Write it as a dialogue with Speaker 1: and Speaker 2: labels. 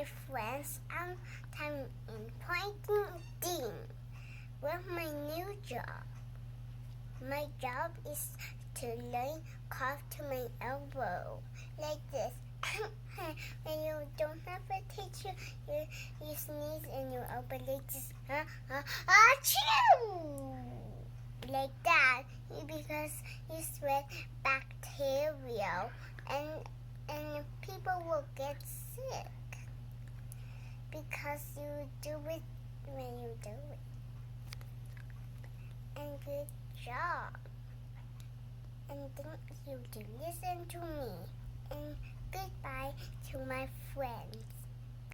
Speaker 1: my friends. I'm pointing Dean with my new job. My job is to learn cough to my elbow, like this. When you don't have a teacher, you sneeze and your elbow like this. Achoo! Like that, because you spread bacteria and people will get sick because you do it when you do it. And good job. And thank you to listen to me. And goodbye to my friends.